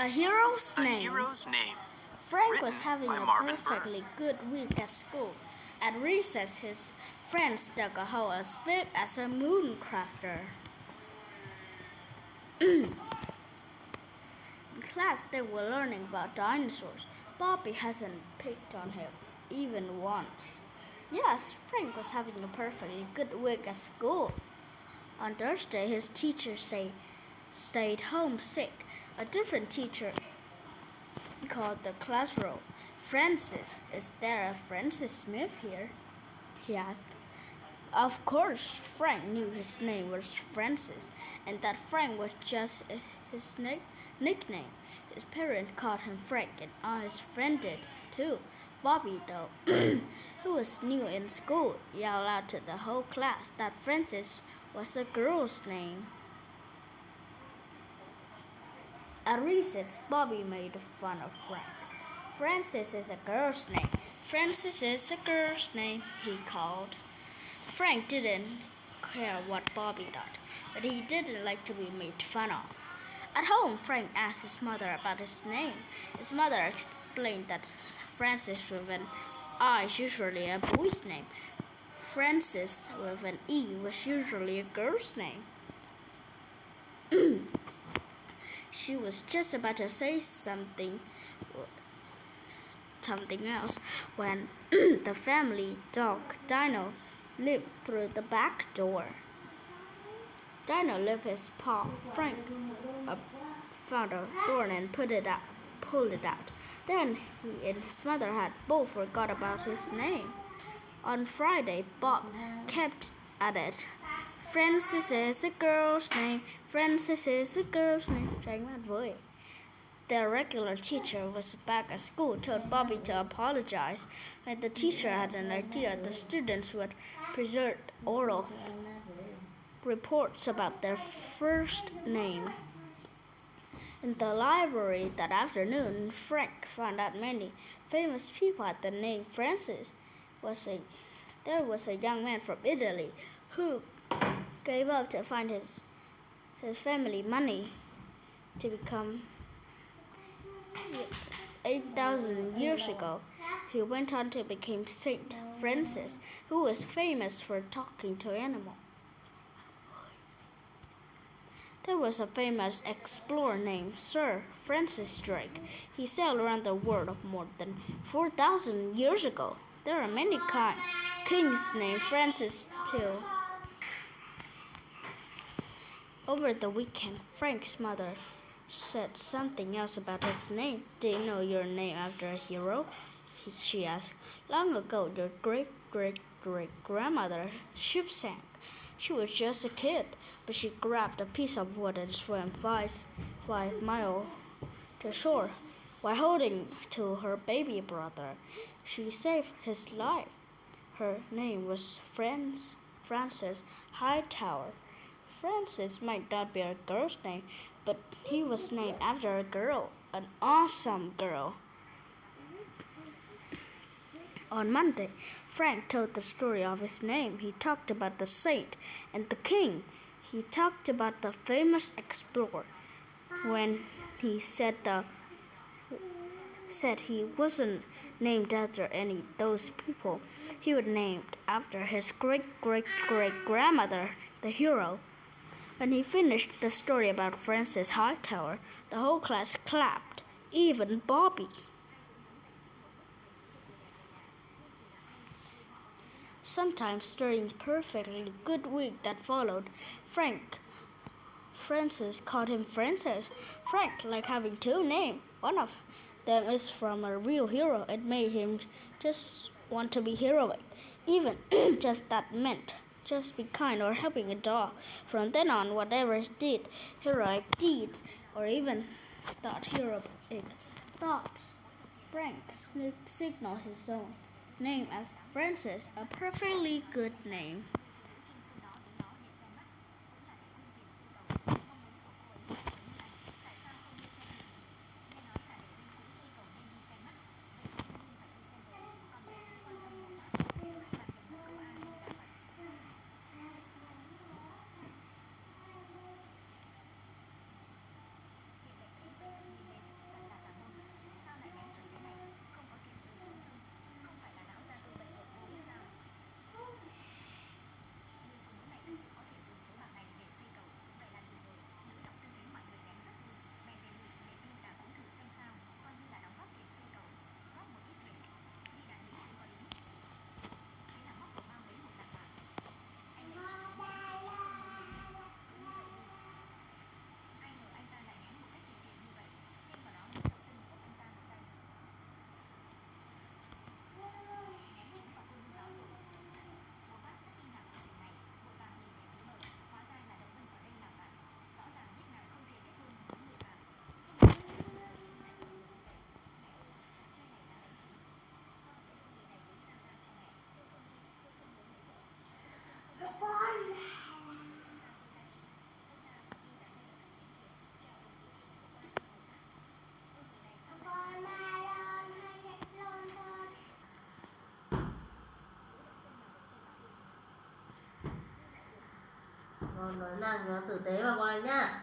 A hero's A name. Hero's Name. Frank was Written having by a Marvin perfectly good week at school. At recess, his friends dug a hole as big as a moon crafter. In class, they were learning about dinosaurs. Bobby hasn't picked on him even once. Yes, Frank was having a perfectly good week at school. On Thursday, his teacher stayed home sick. A different teacher called the classroom. Francis, is there a Francis Smith here? He asked. Of course, Frank knew his name was Francis, and that Frank was just his nickname. His parents called him Frank, and all his friends did too. Bobby, though, who was new in school, yelled out to the whole class that Francis was a girl's name. At recess, Bobby made fun of Frank. Francis is a girl's name. Francis is a girl's name, he called. Frank didn't care what Bobby thought, but he didn't like to be made fun of. At home, Frank asked his mother about his name. His mother explained that Francis with an I is usually a boy's name. Francis with an E was usually a girl's name. She was just about to say something else when the family dog Dino limped through the back door. Dino lifted his paw. Frank found a thorn and pulled it out. Then he and his mother had both forgot about his name. On Friday, Bob kept at it. Francis is a girl's name. Francis is a girl's name. Their regular teacher was back at school, told Bobby to apologize, and the teacher had an idea the students would present oral reports about their first name. In the library that afternoon, Frank found out many famous people had the name Francis. There was a young man from Italy who gave up to find his family money to become 8,000 years ago. He went on to become Saint Francis, who was famous for talking to animals. There was a famous explorer named Sir Francis Drake. He sailed around the world more than 4,000 years ago. There are many kings named Francis too. Over the weekend, Frank's mother said something else about his name. Do you know your name after a hero? She asked. Long ago, your great-great-great-grandmother ship sank. She was just a kid, but she grabbed a piece of wood and swam 5 miles to shore. While holding to her baby brother, she saved his life. Her name was Francis Hightower. Francis might not be a girl's name, but he was named after a girl, an awesome girl. On Monday, Frank told the story of his name. He talked about the saint and the king. He talked about the famous explorer. When he said he wasn't named after any of those people, he was named after his great-great-great-grandmother, the hero. When he finished the story about Francis Hightower, the whole class clapped, even Bobby. Sometimes during the perfectly good week that followed, Francis called him Francis. Frank liked having two names. One of them is from a real hero. It made him just want to be heroic. Even just that meant just be kind or helping a dog. From then on, whatever he did, heroic deeds, or even heroic thoughts, Frank signaled his own name as Francis, a perfectly good name. Con nói năng nó tử tế vào con nhá.